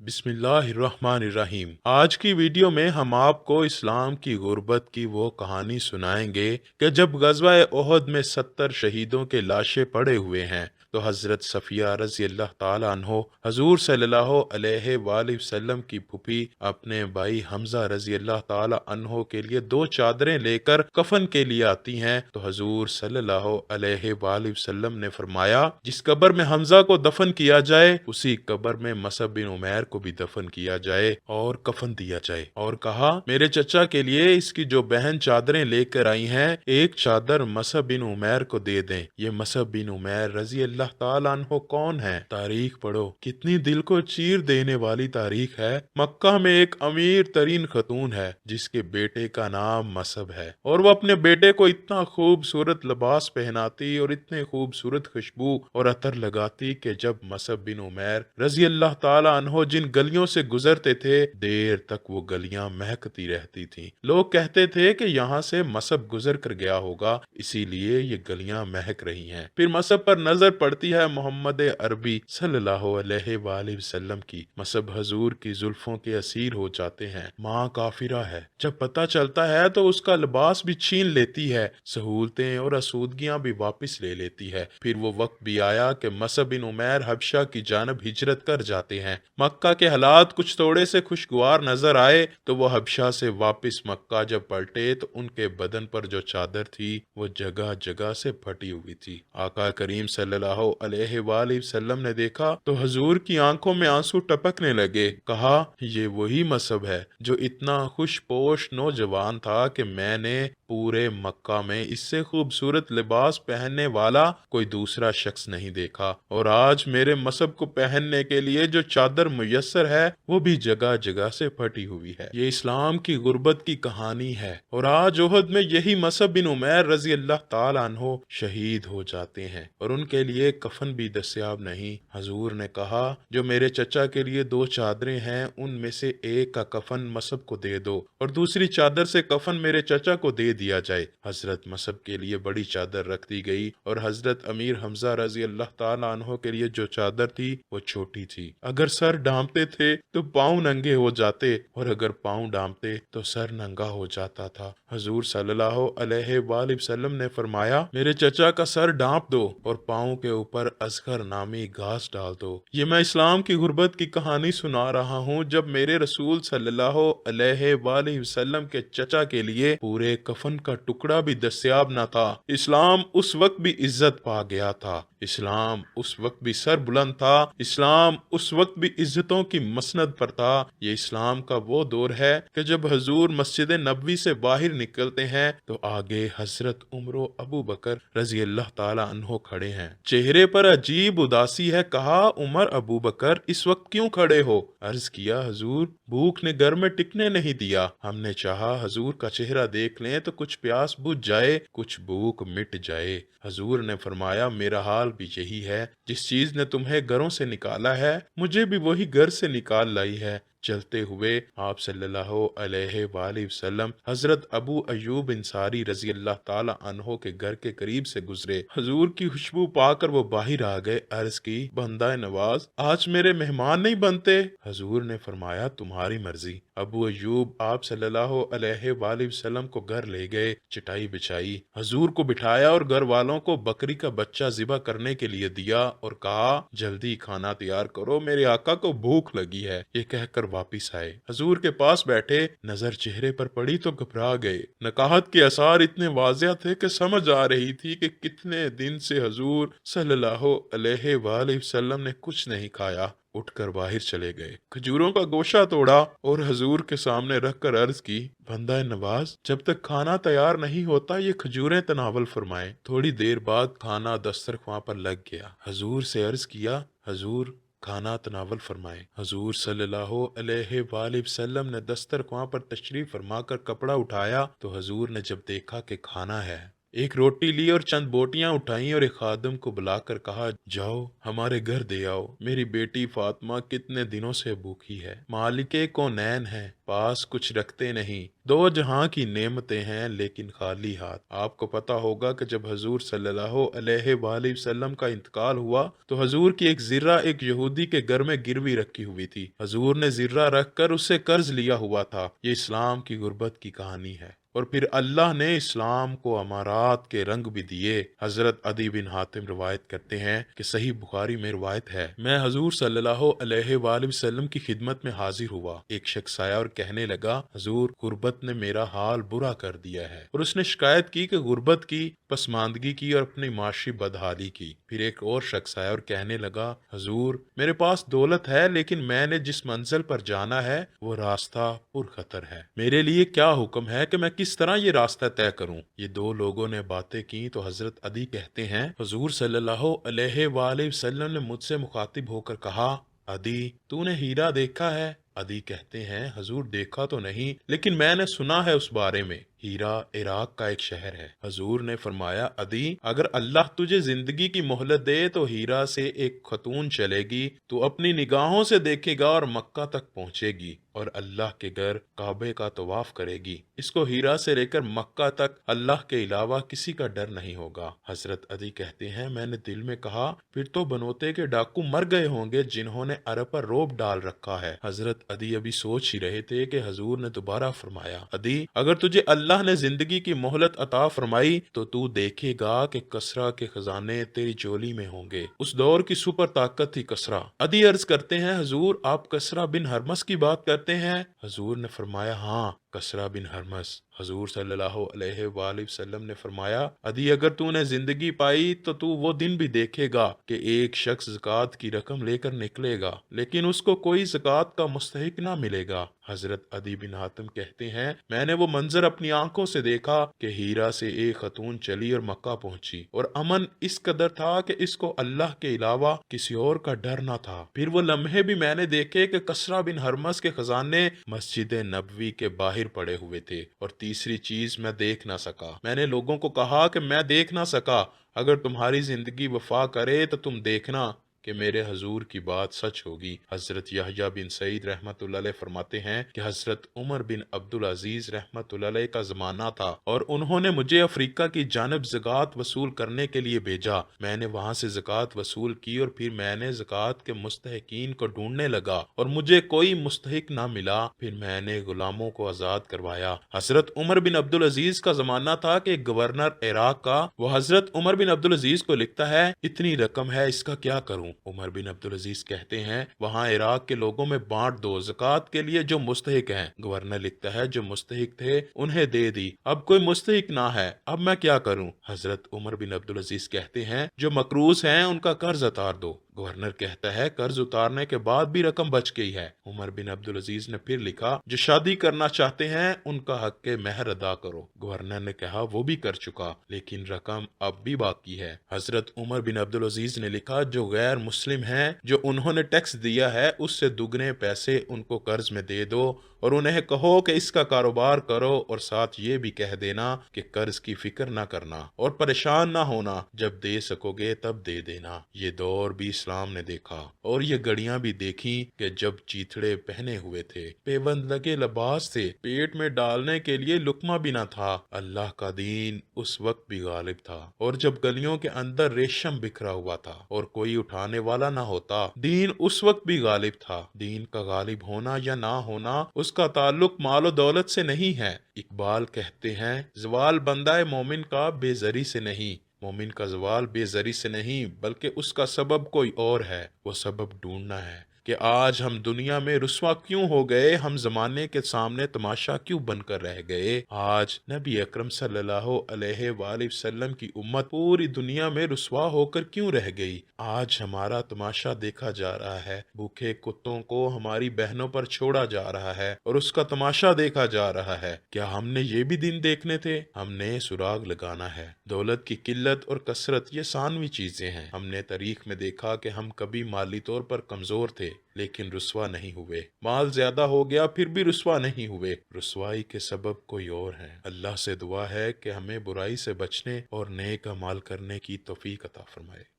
बिस्मिल्लाहिर्रहमानिर्रहीम। आज की वीडियो में हम आपको इस्लाम की गुर्बत की वो कहानी सुनाएंगे कि जब गज़वा ओहद में 70 शहीदों के लाशें पड़े हुए हैं तो हज़रत सफ़िया रज़ी अल्लाह ताला अन्हो हजूर सल्लल्लाहु अलैहि वसल्लम की फूफी अपने भाई हमजा रज़ी अल्लाह ताला अन्हो के लिए 2 चादरें लेकर कफन के लिए आती हैं तो हजूर सल्लल्लाहु अलैहि वसल्लम ने फरमाया, जिस कब्र में हमजा को दफन किया जाए उसी कब्र में मसअब बिन उमैर को भी दफन किया जाए और कफन दिया जाए। और कहा, मेरे चचा के लिए इसकी जो बहन चादरें लेकर आई हैं, एक चादर मसअब बिन उमैर को दे दें। ये मसअब बिन उमैर रजी अल्लाह ताला अन्हो कौन है? तारीख पढ़ो, कितनी दिल को चीर देने वाली तारीख है। मक्का में एक अमीर तरीन खतून है जिसके बेटे का नाम मसअब है और वो अपने बेटे को इतना खूबसूरत लिबास पहनाती और इतने खूबसूरत खुशबू और अतर लगाती कि जब मसअब बिन उमैर रजी अल्लाह ताला अन्हो जिन गलियों से गुजरते थे देर तक वो गलियां महकती रहती थीं। लोग कहते थे कि यहाँ से मसअब गुजर कर गया होगा, इसीलिए ये गलियां महक रही हैं। फिर मसअब पर नजर पड़ती है मोहम्मद अरबी सल्लल्लाहु अलैहि वसल्लम की। मसअब हजूर की जुल्फों के असीर हो जाते हैं। माँ काफिरा है, जब पता चलता है तो उसका लिबास भी छीन लेती है, सहूलतें और आसूदगियां भी वापस ले लेती है। फिर वो वक्त भी आया कि मसअब बिन उमैर हबशा की जानब हिजरत कर जाते हैं। मक्का के हालात कुछ थोड़े से खुशगवार नजर आए तो वो हबशा से वापस मक्का जब पलटे तो उनके बदन पर जो चादर थी वो जगह जगह से फटी हुई थी। आका करीम सल्लल्लाहु अलैहि वसल्लम ने देखा तो हजूर की आंखों में आंसू टपकने लगे। कहा, ये वही मसअब है जो इतना खुशपोश नौजवान था कि मैंने पूरे मक्का में इससे खूबसूरत लिबास पहनने वाला कोई दूसरा शख्स नहीं देखा, और आज मेरे मसअब को पहनने के लिए जो चादर मुयस्सर है वो भी जगह जगह से फटी हुई है। ये इस्लाम की गुर्बत की कहानी है और आज ओहद में यही मसअब बिन उमैर रजी अल्लाह ताला अन्हो शहीद हो जाते हैं और उनके लिए कफन भी दस्तयाब नहीं। हजूर ने कहा, जो मेरे चचा के लिए 2 चादरें हैं उनमें से एक का कफन मसअब को दे दो और दूसरी चादर से कफन मेरे चचा को दे दिया जाए। हजरत मसअब के लिए बड़ी चादर रख दी गई और हजरत अमीर हमजा रजी अल्लाह ताला अन्हो के लिए जो चादर थी वो छोटी थी। अगर सर ढांपते थे तो पांव नंगे हो जाते और अगर पांव ढांपते तो सर नंगा हो जाता था। हजूर सल्लल्लाहु अलैहि वसल्लम ने फरमाया, मेरे चचा का सर ढांप दो और पांव के ऊपर असगर नामी घास डाल दो। ये मैं इस्लाम की गुर्बत की कहानी सुना रहा हूँ जब मेरे रसूल सल्लल्लाहु अलैहि वसल्लम के चचा के लिए पूरे कफन का टुकड़ा भी दस्तयाब न था। इस्लाम उस वक्त भी इज्जत पा गया था, इस्लाम उस वक्त भी सर बुलंद था, इस्लाम उस वक्त भी इज्जतों की मसनद पर था। ये इस्लाम का वो दौर है कि जब हजूर मस्जिद नबवी से बाहर निकलते हैं तो आगे हजरत उमर अबू बकर रजी अल्लाह ताला अन्हो खड़े हैं। चेहरे पर अजीब उदासी है। कहा, उमर अबू बकर इस वक्त क्यों खड़े हो? अर्ज किया, हजूर भूख ने घर में टिकने नहीं दिया। हमने चाहा हजूर का चेहरा देख लें तो कुछ प्यास बुझ जाए, कुछ भूख मिट जाए। हजूर ने फरमाया, मेरा हाल भी यही है। जिस चीज ने तुम्हें घरों से निकाला है मुझे भी वही घर से निकाल लाई है। चलते हुए आप सल्लल्लाहु अलैहि वसल्लम हजरत अबू अयूब इंसारी रजी अल्लाह ताला अन्हो के घर के करीब से गुजरे। हजूर की खुशबू पाकर वो बाहर आ गए। अर्ज की, बंदा नवाज आज मेरे मेहमान नहीं बनते? हजूर ने फरमाया, तुम्हारी मर्जी। अबू अयूब आप सल्लल्लाहु अलैहि वसल्लम को घर ले गए, चटाई बिछाई, हजूर को बिठाया और घर वालों को बकरी का बच्चा ज़िबा करने के लिए दिया और कहा, जल्दी खाना तैयार करो, मेरे आका को भूख लगी है। ये कहकर वापिस आए। हजूर के पास बैठे, नजर चेहरे पर पड़ी तो घबरा गए। नकाहत के आसार इतने वाज़िह थे कि समझ आ रही थी कि कितने दिन से हजूर सल्लल्लाहु अलैहि वसल्लम ने कुछ नहीं खाया। उठकर बाहर चले गए, खजूरों का गोशा तोड़ा और हजूर के सामने रखकर अर्ज की, बंदा नवाज जब तक खाना तैयार नहीं होता ये खजूरें तनावल फरमाए। थोड़ी देर बाद खाना दस्तरख्वां पर लग गया। हजूर से अर्ज किया, हजूर खाना तनावल फरमाए। हजूर सल्लल्लाहु अलैहि वसल्लम ने दस्तरख्वां पर तशरीफ फरमा कर कपड़ा उठाया तो हजूर ने जब देखा कि खाना है ایک रोटी ली और चंद बोटियां उठाई और एक खादिम को बुलाकर कहा, जाओ हमारे घर दे आओ, मेरी बेटी फातिमा कितने दिनों से भूखी है, मालिके को नैन है, पास कुछ रखते नहीं, दो जहां की नेमतें हैं लेकिन खाली हाथ। आपको पता होगा कि जब हजूर सल्लल्लाहु अलैहि वसल्लम का इंतकाल हुआ तो हजूर की एक जिर्रा एक यहूदी के घर में गिरवी रखी हुई थी। हजूर ने जिर्रा रखकर उससे कर्ज लिया हुआ था। ये इस्लाम की गुर्बत की कहानी है। और फिर अल्लाह ने इस्लाम को अमारात के रंग भी दिए। हजरत अदी बिन हातिम रिवायत करते हैं कि सही बुखारी में रिवायत है, मैं हजूर सल्लल्लाहु अलैहि वसल्लम की खिदमत में हाजिर हुआ। एक शख्स आया और कहने लगा, हजूर गुर्बत ने मेरा हाल बुरा कर दिया है। और उसने शिकायत की कि गुर्बत की, पसमानदगी की और अपनी माशी बदहाली की। फिर एक और शख्स आया और कहने लगा, हजूर मेरे पास दौलत है लेकिन मैंने जिस मंजिल पर जाना है वो रास्ता पुरखतर है, मेरे लिए क्या हुक्म है कि मैं किस तरह ये रास्ता तय करूं। ये दो लोगों ने बातें की तो हजरत अदी कहते हैं, हुजूर सल्लल्लाहु अलैहि वसल्लम ने मुझसे मुखातिब होकर कहा, अदी तूने हीरा देखा है? अदी कहते हैं, हजूर देखा तो नहीं लेकिन मैंने सुना है उस बारे में। हीरा इराक का एक शहर है। हजूर ने फरमाया, अदी अगर अल्लाह तुझे जिंदगी की मोहलत दे तो हीरा से एक खतून चलेगी, तू अपनी निगाहों से देखेगा और मक्का तक पहुंचेगी और अल्लाह के घर काबे का तवाफ करेगी। इसको हीरा से लेकर मक्का तक अल्लाह के अलावा किसी का डर नहीं होगा। हजरत अदी कहते हैं, मैंने दिल में कहा फिर तो बनोते के डाकू मर गए होंगे जिन्होंने अरब पर रोब डाल रखा है। हजरत अदी अभी सोच ही रहे थे कि हजूर ने दोबारा फरमाया, अदी अगर तुझे अल्लाह ने जिंदगी की मोहलत अता फरमाई तो तू देखेगा कि कसरा के खजाने तेरी चोली में होंगे। उस दौर की सुपर ताकत थी कसरा। अदी अर्ज करते हैं, हजूर आप कसरा बिन हरमस की बात करते हैं? हजूर ने फरमाया, हाँ कसरा बिन हरमस। हजूर सल्लल्लाहु अलैहि वसल्लम ने फरमाया, अदी अगर तूने जिंदगी पाई तो तू वो दिन भी देखेगा कि एक शख्स ज़कात की रकम लेकर निकलेगा लेकिन उसको कोई ज़कात का मुस्तहिक ना मिलेगा। हजरत अदी बिन हातिम कहते हैं, मैंने वो मंजर अपनी आंखों से देखा कि हीरा से एक खतून चली और मक्का पहुंची और अमन इस कदर था कि इसको अल्लाह के अलावा किसी और का डर ना था। फिर वो लम्हे भी मैंने देखे कि कसरा बिन हरमस के खजाने मस्जिद नबवी के बाहर पड़े हुए थे। और तीसरी चीज मैं देख ना सका। मैंने लोगों को कहा कि मैं देख ना सका, अगर तुम्हारी जिंदगी वफा करे तो तुम देखना कि मेरे हजूर की बात सच होगी। हजरत यहया बिन सईद रहमतुल्लाह अलैह फरमाते हैं कि हजरत उमर बिन अब्दुल अजीज रहमतुल्लाह अलैह का जमाना था और उन्होंने मुझे अफ्रीका की जानब ज़कात वसूल करने के लिए भेजा। मैंने वहां से ज़कात वसूल की और फिर मैंने ज़कात के मुस्तहिकीन को ढूंढने लगा और मुझे कोई मुस्तहिक ना मिला। फिर मैंने गुलामों को आजाद करवाया। हजरत उमर बिन अब्दुल अजीज का जमाना था कि गवर्नर इराक का वो हजरत उमर बिन अब्दुल अजीज को लिखता है, इतनी रकम है इसका क्या करूं? उमर बिन अब्दुल अजीज कहते हैं, वहां इराक के लोगों में बांट दो, ज़कात के लिए जो मुस्तहिक हैं। गवर्नर लिखता है, जो मुस्तहिक थे उन्हें दे दी, अब कोई मुस्तहिक ना है, अब मैं क्या करूं? हजरत उमर बिन अब्दुल अजीज कहते हैं, जो मकरूज हैं उनका कर्ज उतार दो। गवर्नर कहता है, कर्ज उतारने के बाद भी रकम बच गई है। उमर बिन अब्दुल अजीज ने फिर लिखा, जो शादी करना चाहते हैं उनका हक के महर अदा करो। गवर्नर ने कहा, वो भी कर चुका लेकिन रकम अब भी बाकी है। हजरत उमर बिन अब्दुल अजीज ने लिखा, जो गैर मुस्लिम हैं, जो उन्होंने टैक्स दिया है उससे दुगने पैसे उनको कर्ज में दे दो और उन्हें कहो कि इसका कारोबार करो और साथ ये भी कह देना कि कर्ज की फिक्र ना करना और परेशान ना होना, जब दे सकोगे तब दे देना। ये दौर भी इस्लाम ने देखा और ये घड़ियां भी देखी कि जब चीथड़े पहने हुए थे, पेबंद लगे लिबास थे, पेट में डालने के लिए लुकमा भी ना था। अल्लाह का दीन उस वक्त भी गालिब था और जब गलियों के अंदर रेशम बिखरा हुआ था और कोई उठाने वाला ना होता, दीन उस वक्त भी गालिब था। दीन का गालिब होना या ना होना उसका ताल्लुक मालो दौलत से नहीं है। इकबाल कहते हैं, जवाल बंदाए मोमिन का बेजरी से नहीं, मोमिन का जवाल बेजरी से नहीं बल्कि उसका सबब कोई और है। वो सबब ढूंढना है कि आज हम दुनिया में रुस्वा क्यों हो गए, हम जमाने के सामने तमाशा क्यों बनकर रह गए। आज नबी अकरम सल्लल्लाहु अलैहि वसल्लम की उम्मत पूरी दुनिया में रुस्वा होकर क्यों रह गई। आज हमारा तमाशा देखा जा रहा है, भूखे कुत्तों को हमारी बहनों पर छोड़ा जा रहा है और उसका तमाशा देखा जा रहा है। क्या हमने ये भी दिन देखने थे? हमने सुराग लगाना है। दौलत की किल्लत और कसरत ये सानवी चीजें हैं। हमने तारीख में देखा कि हम कभी माली तौर पर कमजोर थे لیکن رسوا نہیں ہوئے، مال زیادہ ہو گیا پھر بھی رسوا نہیں ہوئے، رسوائی کے سبب کوئی اور ہیں۔ اللہ سے دعا ہے کہ ہمیں برائی سے بچنے اور نیک اعمال کرنے کی توفیق عطا فرمائے۔